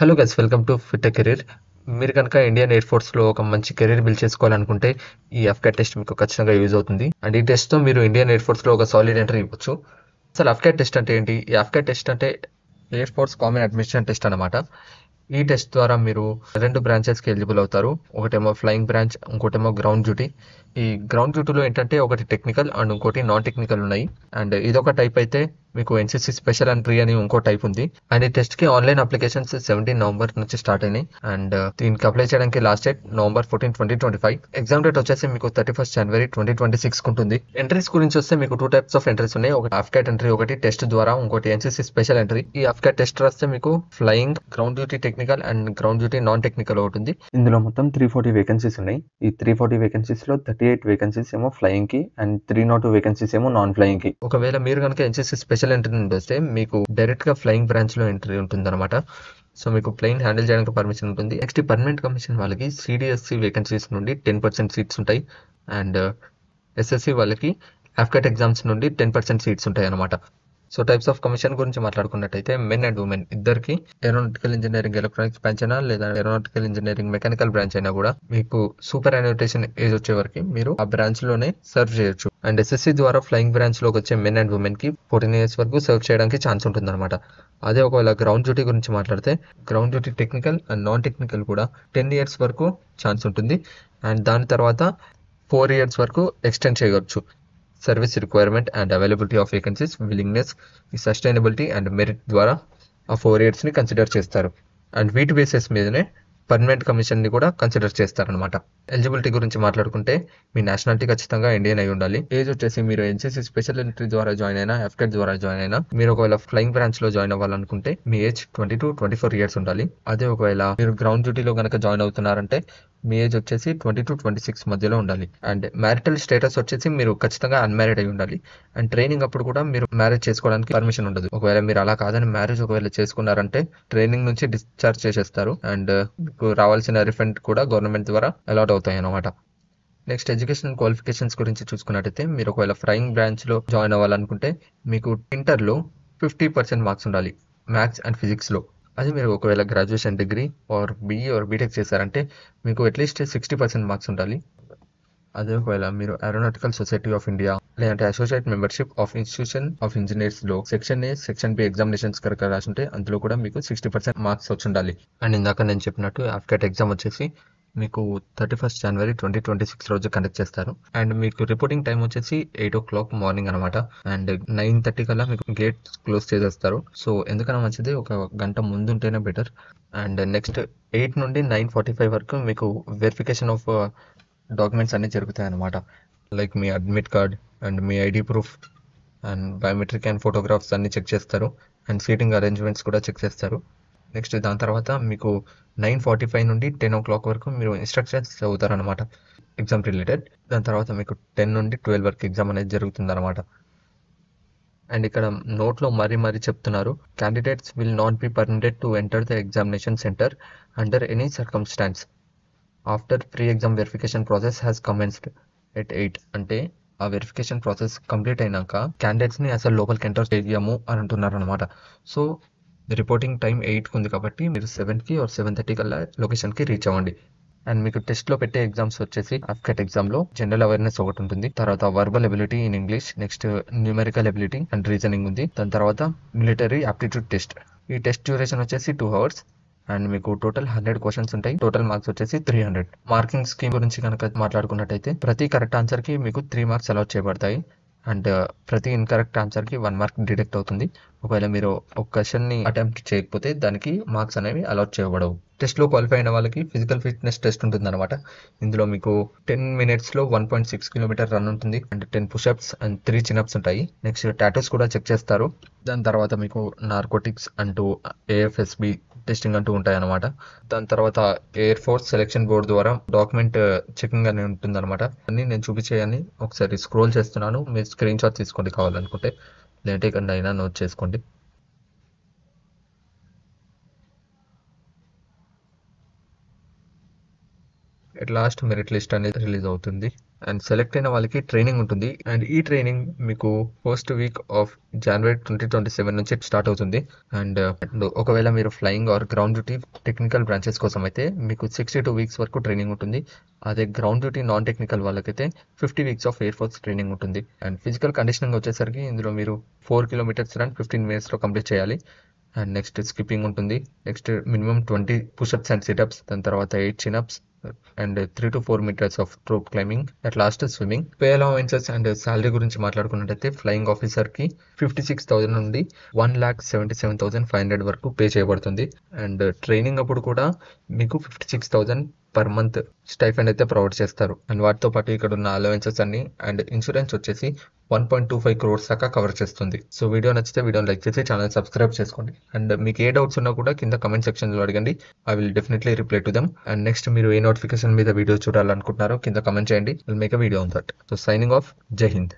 Hello guys, welcome to fit career. మీరు కనుక Indian air ఫోర్స్లో ఒక మంచి కెరీర్ బిల్డ్ చేసుకోవాలనుకుంటే ఈ అఫ్కాట్ టెస్ట్ మీకు ఖచ్చితంగా యూజ్ అవుతుంది. అండ్ ఈ టెస్ట్తో మీరు ఇండియన్ ఎయిర్ ఫోర్స్లో ఒక సాలిడ్ ఎంట్రీ ఇవ్వచ్చు. అసలు అఫ్కాట్ టెస్ట్ అంటే ఏంటి? ఈ అఫ్కాట్ టెస్ట్ అంటే air force common admission test అనమాట. ఈ టెస్ట్ ద్వారా మీరు 2 బ్రాంచెస్కి ఎలిజిబుల్ అవుతారు. ఒకటేమో ఫ్లయింగ్ బ్రాంచ్, ఇంకోటేమో గ్రౌండ్ డ్యూటీ. ఈ గ్రౌండ్ డ్యూటీలో ఏంటంటే ఒకటి టెక్నికల్ అండ్ ఇంకోటి నాన్ టెక్నికల్ ఉన్నాయి. అండ్ ఇదొక టైప్ అయితే మీకు ఎన్సీసీ స్పెషల్ ఎంట్రీ అని ఇంకో టైప్ ఉంది. అండ్ ఈ టెస్ట్ కి ఆన్లైన్ అప్లికేషన్స్ 17 నవంబర్ నుంచి స్టార్ట్ అయినాయి. అండ్ దీనికి అప్లై చేయడానికి last date November 14, 2025. Exam date వచ్చేసి మీకు 31 జనవరి 2026 ఉంటుంది. ఎంట్రీస్ గురించి వస్తే మీకు 2 టైప్స్ ఆఫ్ ఎంట్రీస్ ఉన్నాయి. ఒకటి అఫ్కాట్ ఎంట్రీ, ఒకటి టెస్ట్ ద్వారా, ఇంకోటి ఎన్సీసీ స్పెషల్ ఎంట్రీ. ఈ అఫ్కాట్ టెస్ట్ రాస్తే మీకు flying, ground duty technical and ground duty non technical ఉంటుంది. ఇందులో మొత్తం 340 వేకెన్సీస్ ఉన్నాయి. ఈ 340 వేకెన్సీస్ లో 38 వేకెన్సీస్ ఏమో ఫ్లయింగ్ కి అండ్ 302 వేకెన్సీస్ ఏమో నాన్ ఫ్లయింగ్ కి. ఒకవేళ మీరు కనుక ఎన్సీసీ స్పెషల్ ఎంట్రీ నుండి వస్తే మీకు డైరెక్ట్ గా ఫ్లయింగ్ బ్రాంచ్ లో ఎంట్రీ ఉంటుంది అనమాట. సో మీకు ప్లేన్ హ్యాండిల్ చేయడానికి పర్మిషన్ ఉంటుంది. నెక్స్ట్ పర్మనెంట్ కమిషన్ వాళ్ళకి సిడిఎస్సి వేకెన్సీస్ నుండి 10% సీట్స్ ఉంటాయి. అండ్ ఎస్ఎస్సి వాళ్ళకి అఫ్కాట్ ఎగ్జామ్స్ నుండి 10% సీట్స్ ఉంటాయి అనమాట. సో టైప్స్ ఆఫ్ కమిషన్ గురించి మాట్లాడుకున్నట్టయితే మెన్ అండ్ ఉమెన్ ఇద్దరికి ఏరోనాటికల్ ఇంజనీరింగ్ ఎలక్ట్రానిక్స్ బ్రాంచ్ అయినా లేదా ఏరోనాటికల్ ఇంజనీరింగ్ మెకానికల్ బ్రాంచ్ అయినా కూడా మీకు సూపర్ యాన్యుటేషన్ ఏజ్ వచ్చే వరకు మీరు ఆ బ్రాంచ్ లోనే సర్వ్ చేయొచ్చు. అండ్ ఎస్ఎస్సి ద్వారా ఫ్లయింగ్ బ్రాంచ్ లోకి వచ్చే మెన్ అండ్ ఉమెన్ కి 14 ఇయర్స్ వరకు సర్వ్ చేయడానికి ఛాన్స్ ఉంటుంది అనమాట. అదే ఒకవేళ గ్రౌండ్ డ్యూటీ గురించి మాట్లాడితే ground duty technical and non technical కూడా 10 ఇయర్స్ వరకు ఛాన్స్ ఉంటుంది. అండ్ దాని తర్వాత 4 ఇయర్స్ వరకు ఎక్స్టెండ్ చేయవచ్చు. Service requirement and availability of vacancies, willingness, ఈ సస్టైనబిలిటీ అండ్ మెరిట్ ద్వారా ఆ 4 ఇయర్స్ని కన్సిడర్ చేస్తారు. అండ్ వీటి బేసిస్ మీదనే పర్మనెంట్ కమిషన్ని కూడా కన్సిడర్ చేస్తారనమాట. ఎలిజిబిలిటీ గురించి మాట్లాడుకుంటే మీ నేషనాలిటీ ఖచ్చితంగా ఇండియన్ అయి ఉండాలి. ఏజ్ వచ్చేసి మీరు ఎన్సీసీ స్పెషల్ ఎంట్రీ ద్వారా జాయిన్ అయినా, ఎఫ్కెట్ ద్వారా జాయిన్ అయినా, మీరు ఒకవేళ ఫ్లయింగ్ బ్రాంచ్ లో జాయిన్ అవ్వాలనుకుంటే మీ ఏజ్ 22-24 ఇయర్స్ ఉండాలి. అదే ఒకవేళ మీరు గ్రౌండ్ డ్యూటీలో కనుక జాయిన్ అవుతున్నారంటే మీ ఏజ్ వచ్చేసి 20-26 మధ్యలో ఉండాలి. అండ్ మ్యారిటల్ స్టేటస్ వచ్చేసి మీరు ఖచ్చితంగా అన్మ్యారీడ్ అయి ఉండాలి. అండ్ ట్రైనింగ్ అప్పుడు కూడా మీరు మ్యారేజ్ చేసుకోవడానికి పర్మిషన్ ఉండదు. ఒకవేళ మీరు అలా కాదని మ్యారేజ్ ఒకవేళ చేసుకున్నారంటే ట్రైనింగ్ నుంచి డిశ్చార్జ్ చేసేస్తారు. అండ్ మీకు రావాల్సిన రిఫండ్ కూడా గవర్నమెంట్ ద్వారా అలాట్ అవుతాయి అన్నమాట. నెక్స్ట్ ఎడ్యుకేషన్ క్వాలిఫికేషన్స్ గురించి చూసుకున్నట్టయితే మీరు ఒకవేళ ఫ్లయింగ్ బ్రాంచ్ లో జాయిన్ అవ్వాలనుకుంటే మీకు ఇంటర్లో 50% మార్క్స్ ఉండాలి మ్యాథ్స్ అండ్ ఫిజిక్స్ లో. అది మీరు ఒకవేళ graduation degree or BE or BTech చేశారంటే మీకు అట్లీస్ట్ 60% మార్క్స్ ఉండాలి. అదే ఒకవేళ మీరు ఏరోనాటికల్ సొసైటీ ఆఫ్ ఇండియా లేదంటే associate membership of institution of engineers లో section A, section B examinations కనుక రాసుంటే అందులో కూడా మీకు 60% మార్క్స్ వచ్చి ఉండాలి. అండ్ ఇందాక నేను చెప్పినట్టు అఫ్కాట్ ఎగ్జామ్ వచ్చేసి మీకు 31 జనవరి 2026 రోజు కండక్ట్ చేస్తారు. అండ్ మీకు రిపోర్టింగ్ టైం వచ్చేసి 8 o'clock మార్నింగ్ అనమాట. అండ్ 9:30 కల్లా మీకు గేట్ క్లోజ్ చేసేస్తారు. సో ఎందుకన్నా మంచిది ఒక గంట ముందు ఉంటేనే బెటర్. అండ్ నెక్స్ట్ 8 నుండి 9:45 వరకు మీకు వెరిఫికేషన్ ఆఫ్ డాక్యుమెంట్స్ అన్నీ జరుగుతాయి అనమాట. Like me admit card and me ID proof and biometric and photographs అన్ని చెక్ చేస్తారు. అండ్ సీటింగ్ అరేంజ్మెంట్స్ కూడా చెక్ చేస్తారు. నెక్స్ట్ దాని తర్వాత మీకు 9:45 నుండి 10 o'clock వరకు మీరు ఇన్స్ట్రక్షన్స్ చదువుతారనమాట ఎగ్జామ్ రిలేటెడ్. దాని తర్వాత మీకు 10 నుండి 12 వరకు ఎగ్జామ్ అనేది జరుగుతుంది అనమాట. అండ్ ఇక్కడ నోట్లో మరీ చెప్తున్నారు, candidates will not be permitted to enter the examination centre under any circumstances after pre exam verification process has commenced at 8. అంటే ఆ వెరిఫికేషన్ ప్రాసెస్ కంప్లీట్ అయినాక క్యాండిడేట్స్ని అసలు లోపలికి ఎంటర్ చేయము అని అంటున్నారు అనమాట. సో రిపోర్టింగ్ టైం 8కి ఉంది కాబట్టి మీరు 7కి ఆర్ 7:30 కల్లా లొకేషన్కి రీచ్ అవ్వండి. అండ్ మీకు టెస్ట్లో పెట్టే ఎగ్జామ్స్ వచ్చేసి అఫ్కాట్ ఎగ్జామ్లో జనరల్ అవేర్నెస్ ఒకటి ఉంటుంది. తర్వాత verbal ability in English, next numerical ability and reasoning ఉంది. దాని తర్వాత మిలిటరీ ఆప్టిట్యూడ్ టెస్ట్. ఈ టెస్ట్ డ్యూరేషన్ వచ్చేసి 2 hours. అండ్ మీకు టోటల్ 100 క్వశ్చన్స్ ఉంటాయి. టోటల్ మార్క్స్ వచ్చేసి 300. మార్కింగ్ స్కీమ్ గురించి కనుక మాట్లాడుకున్నట్టయితే ప్రతి కరెక్ట్ ఆన్సర్కి మీకు 3 మార్క్స్ అలాట్ చేయబడతాయి. అండ్ ప్రతి ఇన్కరెక్ట్ ఆన్సర్కి 1 మార్క్ డిడక్ట్ అవుతుంది. ఒకవేళ మీరు ఒక క్వశ్చన్ని అటెంప్ట్ చేయకపోతే దానికి మార్క్స్ అనేవి అలాట్ చేయబడవు. టెస్ట్లో క్వాలిఫై అయిన వాళ్ళకి ఫిజికల్ ఫిట్నెస్ టెస్ట్ ఉంటుంది అనమాట. ఇందులో మీకు 10 minutesలో 1.6 kilometer రన్ ఉంటుంది. అండ్ 10 పుషప్స్ అండ్ 3 చిన్అప్స్ ఉంటాయి. నెక్స్ట్ టాటూస్ కూడా చెక్ చేస్తారు. దాని తర్వాత మీకు నార్కోటిక్స్ అంటూ ఏఎఫ్ఎస్బి టెస్టింగ్ అంటూ ఉంటాయి అనమాట. దాని తర్వాత ఎయిర్ ఫోర్స్ సెలెక్షన్ బోర్డు ద్వారా డాక్యుమెంట్ చెకింగ్ అని ఉంటుంది అనమాట. అన్ని నేను చూపించేయని ఒకసారి స్క్రోల్ చేస్తున్నాను, మీరు స్క్రీన్ షాట్ తీసుకోండి కావాలనుకుంటే, లేదంటే ఇక్కడ అయినా నోట్ చేసుకోండి. ఎట్ లాస్ట్ మెరిట్ లిస్ట్ అనేది రిలీజ్ అవుతుంది. అండ్ సెలెక్ట్ అయిన వాళ్ళకి ట్రైనింగ్ ఉంటుంది. అండ్ ఈ ట్రైనింగ్ మీకు ఫస్ట్ వీక్ ఆఫ్ జనవరి 2027 నుంచి స్టార్ట్ అవుతుంది. అండ్ ఒకవేళ మీరు flying or ground duty technical branches కోసం అయితే మీకు 62 వీక్స్ వరకు ట్రైనింగ్ ఉంటుంది. అదే గ్రౌండ్ డ్యూటీ నాన్ టెక్నికల్ వాళ్ళకైతే 50 weeks of air force training ఉంటుంది. అండ్ ఫిజికల్ కండిషనింగ్ వచ్చేసరికి ఇందులో మీరు 4 కిలోమీటర్స్ రన్ 15 మినిట్స్లో కంప్లీట్ చేయాలి. అండ్ నెక్స్ట్ స్కిప్పింగ్ ఉంటుంది. Next minimum 20 pushups and situps, దాని తర్వాత 8 chinups and 3 to 4 metres of rope climbing, at last swimming. Pay allowances and salary గురించి మాట్లాడుకున్నట్టయితే ఫ్లయింగ్ ఆఫీసర్కి 56,000 నుండి 1,77,500 వరకు పే చేయబడుతుంది. అండ్ ట్రైనింగ్ అప్పుడు కూడా మీకు 56,000 పర్ మంత్ స్టైఫండ్ అయితే ప్రొవైడ్ చేస్తారు. అండ్ వాటితో పాటు ఇక్కడ ఉన్న అలవెన్సెస్ అన్ని అండ్ ఇన్సూరెన్స్ వచ్చేసి 1.25 crores దాకా కవర్ చేస్తుంది. సో వీడియో నచ్చితే వీడియోని లైక్ చేసి ఛానల్ సబ్స్క్రైబ్ చేసుకోండి. అండ్ మీకు ఏ డౌట్స్ ఉన్నా కూడా కింద కమెంట్ సెక్షన్లో అడగండి. I will definitely reply to them. And next మీరు ఏ నోటిఫికేషన్ మీద వీడియో చూడాలనుకుంటున్నారో కింద కమెంట్ చేయండి. Will make a video on that. So signing off. జై హింద్.